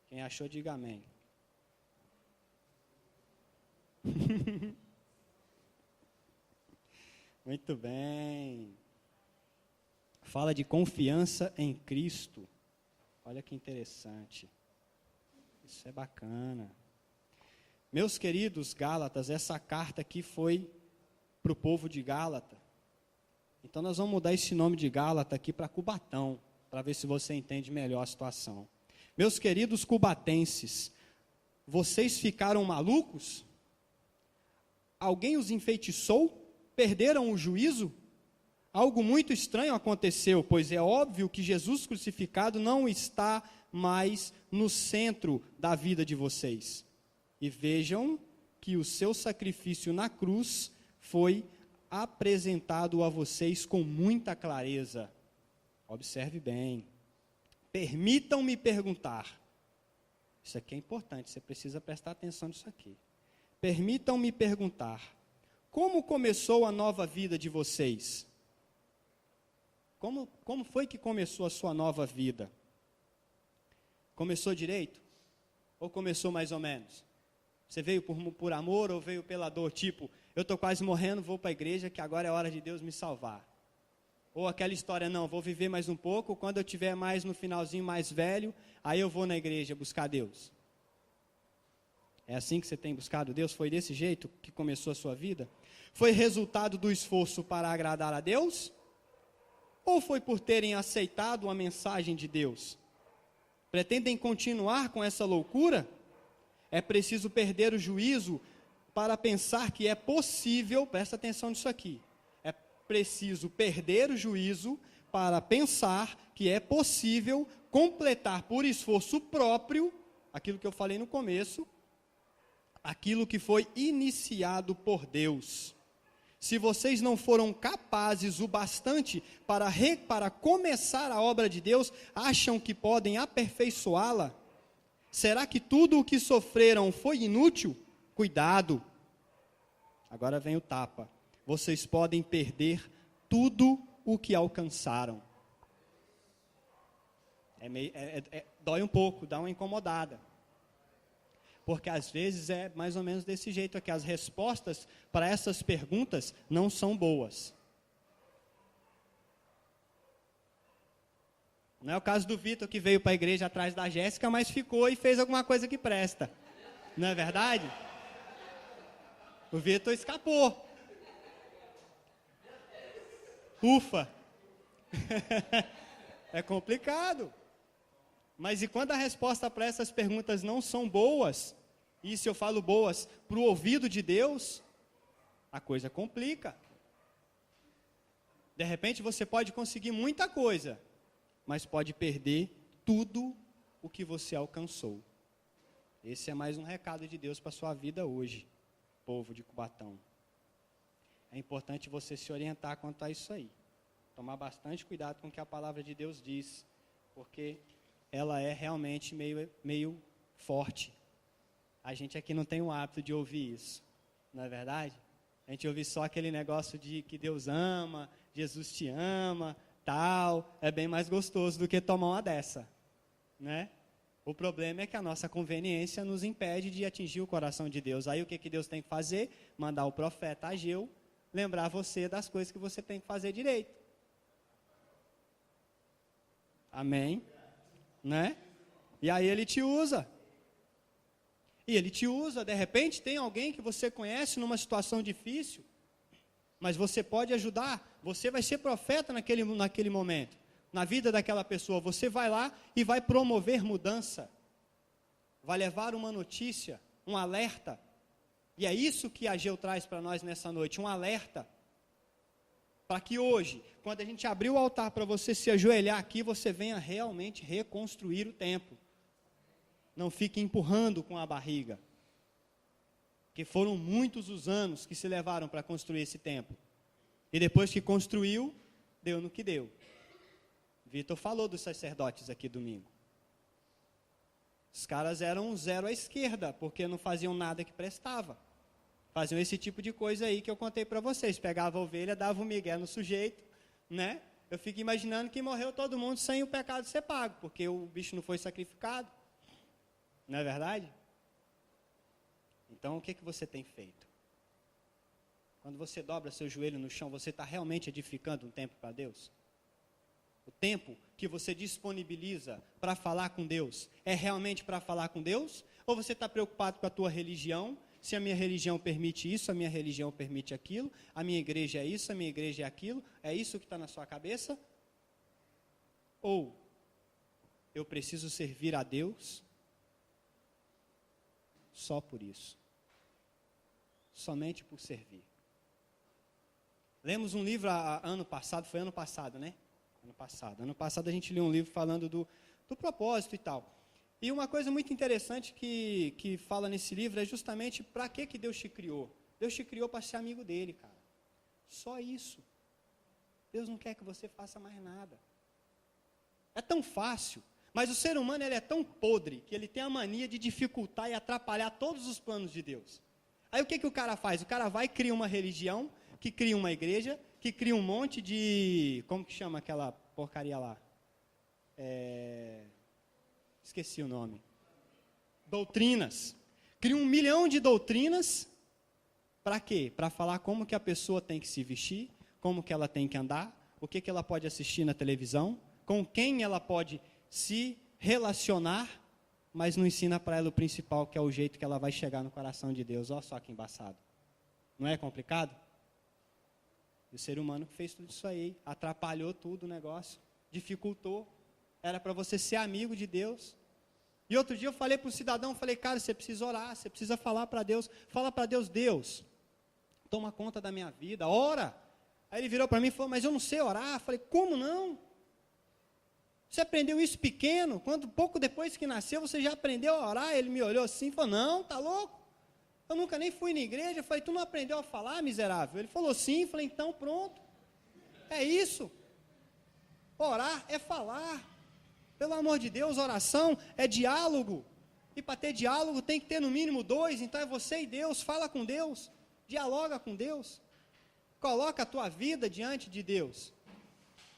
Quem achou, diga amém. Muito bem. Fala de confiança em Cristo. Olha que interessante. Isso é bacana. Meus queridos Gálatas, essa carta aqui foi para o povo de Gálata. Então nós vamos mudar esse nome de Gálata aqui para Cubatão, para ver se você entende melhor a situação. Meus queridos cubatenses, vocês ficaram malucos? Alguém os enfeitiçou? Perderam o juízo? Algo muito estranho aconteceu, pois é óbvio que Jesus crucificado não está mais no centro da vida de vocês. E vejam que o seu sacrifício na cruz foi apresentado a vocês com muita clareza. Observe bem. Permitam-me perguntar. Isso aqui é importante, você precisa prestar atenção nisso aqui. Permitam-me perguntar. Como começou a nova vida de vocês? Como foi que começou a sua nova vida? Começou direito? Ou começou mais ou menos? Você veio por amor ou veio pela dor? Tipo, eu estou quase morrendo, vou para a igreja que agora é hora de Deus me salvar. Ou aquela história, não, vou viver mais um pouco, quando eu estiver mais no finalzinho, mais velho, aí eu vou na igreja buscar Deus. É assim que você tem buscado Deus? Foi desse jeito que começou a sua vida? Foi resultado do esforço para agradar a Deus? Ou foi por terem aceitado a mensagem de Deus? Pretendem continuar com essa loucura? É preciso perder o juízo para pensar que é possível, presta atenção nisso aqui, é preciso perder o juízo para pensar que é possível completar por esforço próprio, aquilo que eu falei no começo, aquilo que foi iniciado por Deus. Se vocês não foram capazes o bastante para começar a obra de Deus, acham que podem aperfeiçoá-la? Será que tudo o que sofreram foi inútil? Cuidado. Agora vem o tapa. Vocês podem perder tudo o que alcançaram. Dói um pouco, dá uma incomodada. Porque às vezes é mais ou menos desse jeito aqui. As respostas para essas perguntas não são boas. Não é o caso do Vitor que veio para a igreja atrás da Jéssica, mas ficou e fez alguma coisa que presta. Não é verdade? O Vitor escapou. Ufa! É complicado. Mas e quando a resposta para essas perguntas não são boas, e se eu falo boas para o ouvido de Deus, a coisa complica. De repente você pode conseguir muita coisa, mas pode perder tudo o que você alcançou. Esse é mais um recado de Deus para a sua vida hoje, povo de Cubatão. É importante você se orientar quanto a isso aí. Tomar bastante cuidado com o que a palavra de Deus diz, porque ela é realmente meio forte. A gente aqui não tem o hábito de ouvir isso, não é verdade? A gente ouve só aquele negócio de que Deus ama, Jesus te ama, tal. É bem mais gostoso do que tomar uma dessa, né? O problema é que a nossa conveniência nos impede de atingir o coração de Deus. Aí o que Deus tem que fazer? Mandar o profeta Ageu lembrar você das coisas que você tem que fazer direito. Amém? Né? E aí ele te usa. E ele te usa, de repente tem alguém que você conhece numa situação difícil, mas você pode ajudar, você vai ser profeta naquele momento, na vida daquela pessoa, você vai lá e vai promover mudança, vai levar uma notícia, um alerta, e é isso que Ageu traz para nós nessa noite, um alerta, para que hoje, quando a gente abrir o altar para você se ajoelhar aqui, você venha realmente reconstruir o templo. Não fique empurrando com a barriga. Porque foram muitos os anos que se levaram para construir esse templo. E depois que construiu, deu no que deu. Vitor falou dos sacerdotes aqui domingo. Os caras eram zero à esquerda, porque não faziam nada que prestava. Faziam esse tipo de coisa aí que eu contei para vocês. Pegava a ovelha, dava um migué no sujeito, né? Eu fico imaginando que morreu todo mundo sem o pecado ser pago, porque o bicho não foi sacrificado. Não é verdade? Então, o que você tem feito? Quando você dobra seu joelho no chão, você está realmente edificando um tempo para Deus? O tempo que você disponibiliza para falar com Deus, é realmente para falar com Deus? Ou você está preocupado com a tua religião? Se a minha religião permite isso, a minha religião permite aquilo, a minha igreja é isso, a minha igreja é aquilo, é isso que está na sua cabeça? Ou eu preciso servir a Deus só por isso? Somente por servir. Lemos um livro ano passado, foi ano passado, né? Ano passado a gente leu um livro falando do propósito e tal. E uma coisa muito interessante que fala nesse livro é justamente para que Deus te criou. Deus te criou para ser amigo dele, cara. Só isso. Deus não quer que você faça mais nada. É tão fácil, mas o ser humano ele é tão podre que ele tem a mania de dificultar e atrapalhar todos os planos de Deus. Aí o que o cara faz? O cara vai e cria uma religião, que cria uma igreja, que cria um monte de... Como que chama aquela porcaria lá? Esqueci o nome. Doutrinas. Cria 1 milhão de doutrinas. Para quê? Para falar como que a pessoa tem que se vestir, como que ela tem que andar, o que ela pode assistir na televisão, com quem ela pode se relacionar, mas não ensina para ela o principal, que é o jeito que ela vai chegar no coração de Deus. Olha só que embaçado. Não é complicado? E o ser humano fez tudo isso aí, atrapalhou tudo o negócio, dificultou. Era para você ser amigo de Deus. E outro dia eu falei para o cidadão, falei, cara, você precisa orar, você precisa falar para Deus. Fala para Deus, Deus, toma conta da minha vida, ora. Aí ele virou para mim e falou, mas eu não sei orar. Eu falei, como não? Você aprendeu isso pequeno? Quando pouco depois que nasceu, você já aprendeu a orar? Ele me olhou assim e falou, não, tá louco? Eu nunca nem fui na igreja. Eu falei, tu não aprendeu a falar, miserável? Ele falou, sim. Eu falei, então pronto. É isso. Orar é falar. Pelo amor de Deus, oração é diálogo. E para ter diálogo tem que ter no mínimo 2. Então é você e Deus. Fala com Deus. Dialoga com Deus. Coloca a tua vida diante de Deus.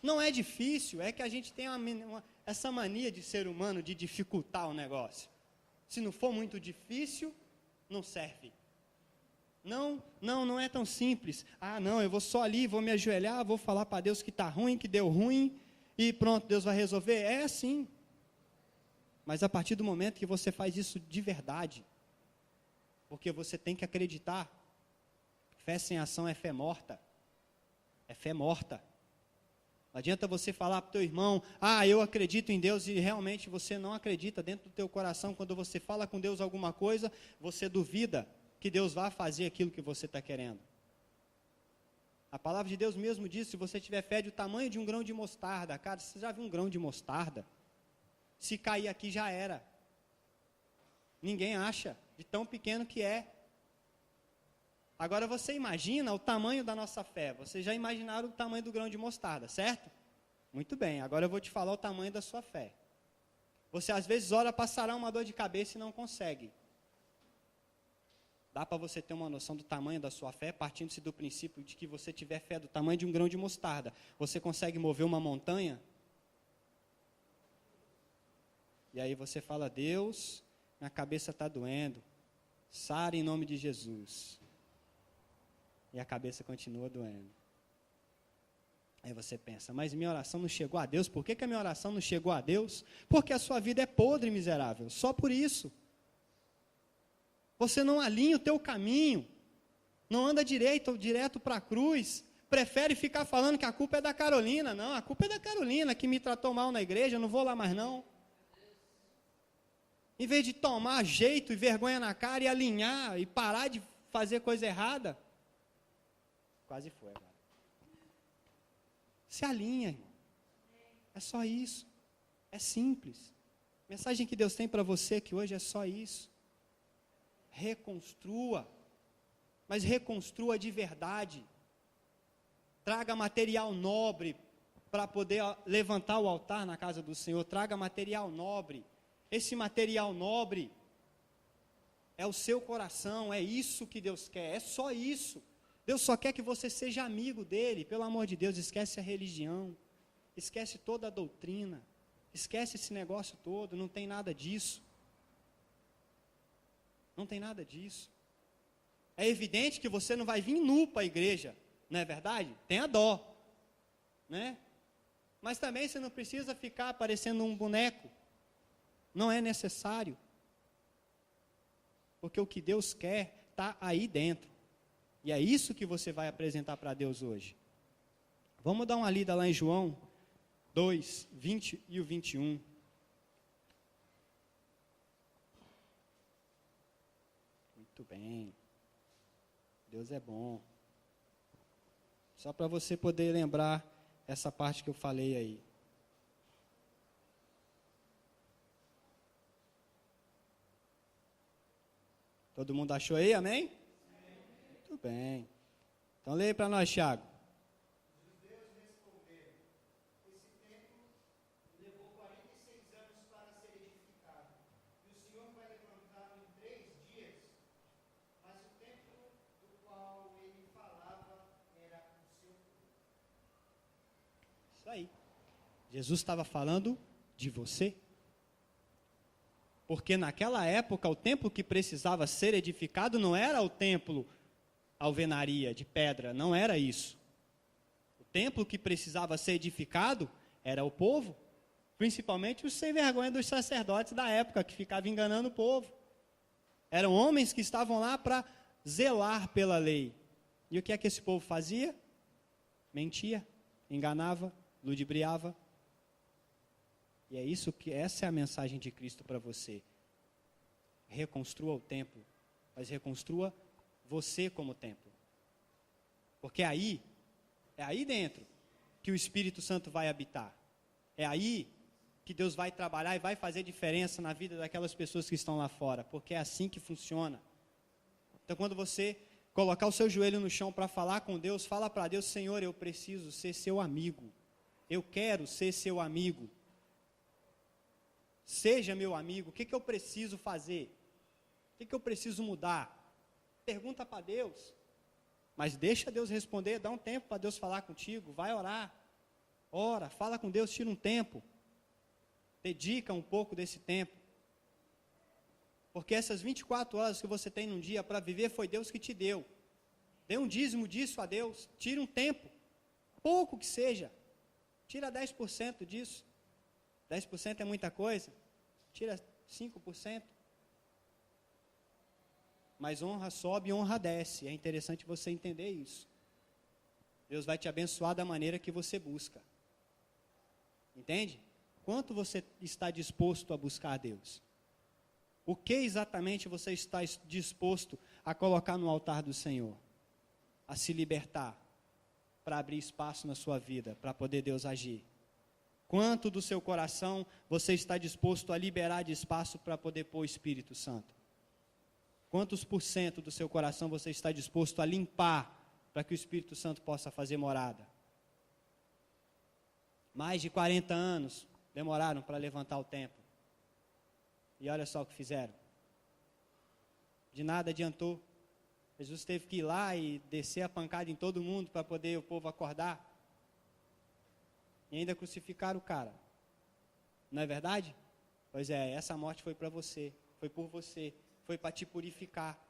Não é difícil, é que a gente tem essa mania de ser humano de dificultar o negócio. Se não for muito difícil, não serve. Não é tão simples. Ah, não, eu vou só ali, vou me ajoelhar, vou falar para Deus que está ruim, que deu ruim, e pronto, Deus vai resolver. É assim. Mas a partir do momento que você faz isso de verdade, porque você tem que acreditar, fé sem ação é fé morta. É fé morta. Não adianta você falar para o teu irmão, eu acredito em Deus, e realmente você não acredita dentro do teu coração. Quando você fala com Deus alguma coisa, você duvida que Deus vá fazer aquilo que você está querendo. A palavra de Deus mesmo diz, se você tiver fé do tamanho de um grão de mostarda, cara, você já viu um grão de mostarda? Se cair aqui já era. Ninguém acha, de tão pequeno que é. Agora você imagina o tamanho da nossa fé. Vocês já imaginaram o tamanho do grão de mostarda, certo? Muito bem, agora eu vou te falar o tamanho da sua fé. Você às vezes ora para sarar uma dor de cabeça e não consegue. Dá para você ter uma noção do tamanho da sua fé, partindo-se do princípio de que você tiver fé do tamanho de um grão de mostarda. Você consegue mover uma montanha? E aí você fala, Deus, minha cabeça está doendo. Sara em nome de Jesus. E a cabeça continua doendo. Aí você pensa, mas minha oração não chegou a Deus. Por que a minha oração não chegou a Deus? Porque a sua vida é podre, miserável. Só por isso. Você não alinha o teu caminho. Não anda direto para a cruz. Prefere ficar falando que a culpa é da Carolina. Não, a culpa é da Carolina que me tratou mal na igreja. Eu não vou lá mais não. Em vez de tomar jeito e vergonha na cara e alinhar e parar de fazer coisa errada. Quase foi agora. Se alinha, irmão. É só isso. É simples. A mensagem que Deus tem para você que hoje é só isso. Reconstrua. Mas reconstrua de verdade. Traga material nobre para poder levantar o altar na casa do Senhor. Traga material nobre. Esse material nobre é o seu coração. É isso que Deus quer. É só isso. Deus só quer que você seja amigo dele. Pelo amor de Deus, esquece a religião. Esquece toda a doutrina. Esquece esse negócio todo. Não tem nada disso. Não tem nada disso. É evidente que você não vai vir nu para a igreja. Não é verdade? Tenha dó. Né? Mas também você não precisa ficar parecendo um boneco. Não é necessário. Porque o que Deus quer está aí dentro. E é isso que você vai apresentar para Deus hoje. Vamos dar uma lida lá em João 2, 20 e o 21. Muito bem. Deus é bom. Só para você poder lembrar essa parte que eu falei aí. Todo mundo achou aí, amém? Muito bem. Então leia para nós, Thiago. Os judeus responderam: esse templo levou 46 anos para ser edificado, e o Senhor vai levantá-lo em 3 dias. Mas o templo do qual ele falava era o seu corpo. Isso aí. Jesus estava falando de você. Porque naquela época o templo que precisava ser edificado não era o templo alvenaria de pedra, não era isso. O templo que precisava ser edificado era o povo, principalmente os sem vergonha dos sacerdotes da época que ficavam enganando o povo. Eram homens que estavam lá para zelar pela lei. E o que é que esse povo fazia? Mentia, enganava, ludibriava. E é isso que essa é a mensagem de Cristo para você. Reconstrua o templo, mas reconstrua você como templo. Porque é aí dentro que o Espírito Santo vai habitar. É aí que Deus vai trabalhar e vai fazer diferença na vida daquelas pessoas que estão lá fora, porque é assim que funciona. Então, quando você colocar o seu joelho no chão para falar com Deus, fala para Deus: Senhor, eu preciso ser seu amigo. Eu quero ser seu amigo. Seja meu amigo. O que eu preciso fazer? O que eu preciso mudar? Pergunta para Deus. Mas deixa Deus responder, dá um tempo para Deus falar contigo. Vai orar. Ora, fala com Deus, tira um tempo. Dedica um pouco desse tempo. Porque essas 24 horas que você tem num dia para viver foi Deus que te deu. Dê um dízimo disso a Deus. Tira um tempo. Pouco que seja. Tira 10% disso. 10% é muita coisa. Tira 5%. Mas honra sobe e honra desce. É interessante você entender isso. Deus vai te abençoar da maneira que você busca. Entende? Quanto você está disposto a buscar a Deus? O que exatamente você está disposto a colocar no altar do Senhor? A se libertar, para abrir espaço na sua vida, para poder Deus agir. Quanto do seu coração você está disposto a liberar de espaço para poder pôr o Espírito Santo? Quantos por cento do seu coração você está disposto a limpar para que o Espírito Santo possa fazer morada? Mais de 40 anos demoraram para levantar o templo. E olha só o que fizeram. De nada adiantou. Jesus teve que ir lá e descer a pancada em todo mundo para poder o povo acordar. E ainda crucificaram o cara. Não é verdade? Pois é, essa morte foi para você, foi por você, foi para te purificar.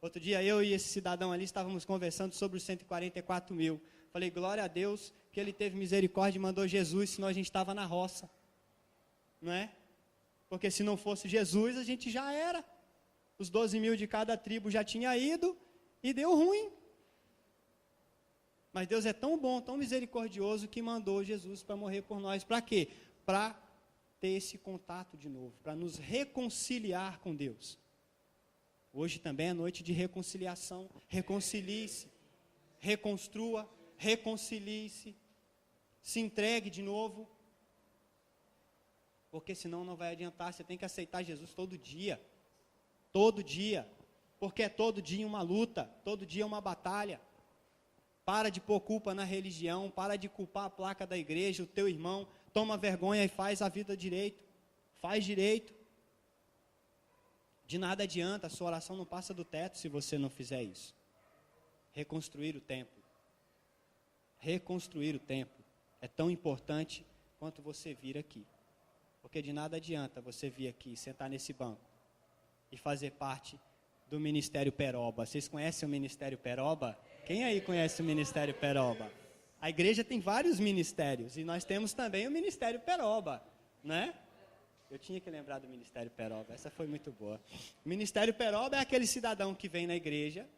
Outro dia eu e esse cidadão ali estávamos conversando sobre os 144 mil. Falei, glória a Deus que ele teve misericórdia e mandou Jesus, senão a gente estava na roça. Não é? Porque se não fosse Jesus, a gente já era. Os 12 mil de cada tribo já tinha ido e deu ruim. Mas Deus é tão bom, tão misericordioso, que mandou Jesus para morrer por nós. Para quê? Para ter esse contato de novo, para nos reconciliar com Deus. Hoje também é noite de reconciliação. Reconcilie-se, reconstrua, reconcilie-se, se entregue de novo. Porque senão não vai adiantar, você tem que aceitar Jesus todo dia. Todo dia. Porque é todo dia uma luta, todo dia uma batalha. Para de pôr culpa na religião, para de culpar a placa da igreja, o teu irmão. Toma vergonha e faz a vida direito. Faz direito. De nada adianta, a sua oração não passa do teto se você não fizer isso. Reconstruir o templo. Reconstruir o templo é tão importante quanto você vir aqui. Porque de nada adianta você vir aqui, sentar nesse banco e fazer parte do Ministério Peroba. Vocês conhecem o Ministério Peroba? Quem aí conhece o Ministério Peroba? A igreja tem vários ministérios e nós temos também o Ministério Peroba, né? Eu tinha que lembrar do Ministério Peroba, essa foi muito boa. O Ministério Peroba é aquele cidadão que vem na igreja,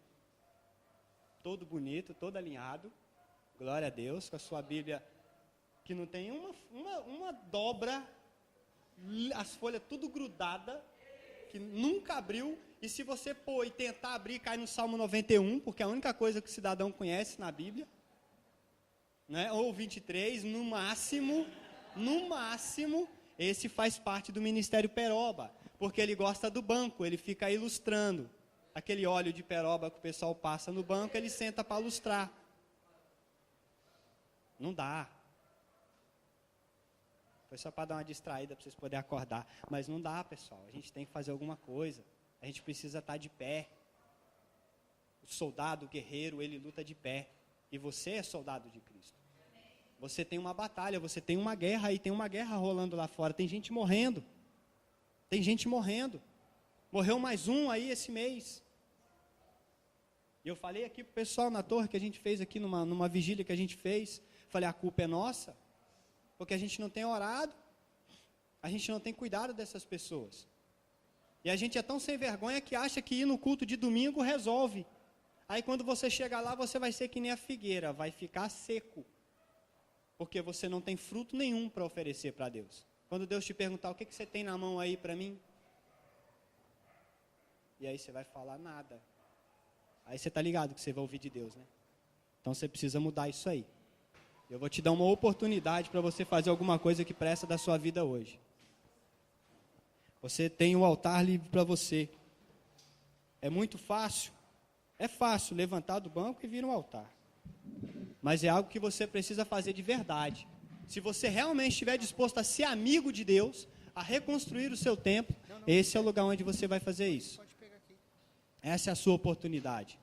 todo bonito, todo alinhado, glória a Deus, com a sua Bíblia, que não tem uma dobra, as folhas tudo grudada, que nunca abriu, e se você pôr e tentar abrir, cai no Salmo 91, porque é a única coisa que o cidadão conhece na Bíblia, né? Ou 23, no máximo, esse faz parte do Ministério Peroba, porque ele gosta do banco, ele fica ilustrando. aquele óleo de peroba que o pessoal passa no banco, ele senta para lustrar. Não dá. Foi só para dar uma distraída, para vocês poderem acordar. Mas não dá, pessoal. A gente tem que fazer alguma coisa. A gente precisa estar de pé. O soldado, o guerreiro, ele luta de pé. E você é soldado de Cristo. Você tem uma batalha, você tem uma guerra aí, tem uma guerra rolando lá fora. Tem gente morrendo. Tem gente morrendo. Morreu mais um aí esse mês. E eu falei aqui pro pessoal na torre que a gente fez aqui, numa vigília que a gente fez. Falei, a culpa é nossa. Porque a gente não tem orado, a gente não tem cuidado dessas pessoas. E a gente é tão sem vergonha que acha que ir no culto de domingo resolve. Aí quando você chegar lá, você vai ser que nem a figueira, vai ficar seco. Porque você não tem fruto nenhum para oferecer para Deus. Quando Deus te perguntar, o que você tem na mão aí para mim? E aí você vai falar nada. Aí você está ligado que você vai ouvir de Deus, né? Então você precisa mudar isso aí. Eu vou te dar uma oportunidade para você fazer alguma coisa que presta da sua vida hoje. Você tem o altar livre para você. É muito fácil? É fácil levantar do banco e vir um altar. Mas é algo que você precisa fazer de verdade. Se você realmente estiver disposto a ser amigo de Deus, a reconstruir o seu tempo, esse é o lugar onde você vai fazer isso. Essa é a sua oportunidade.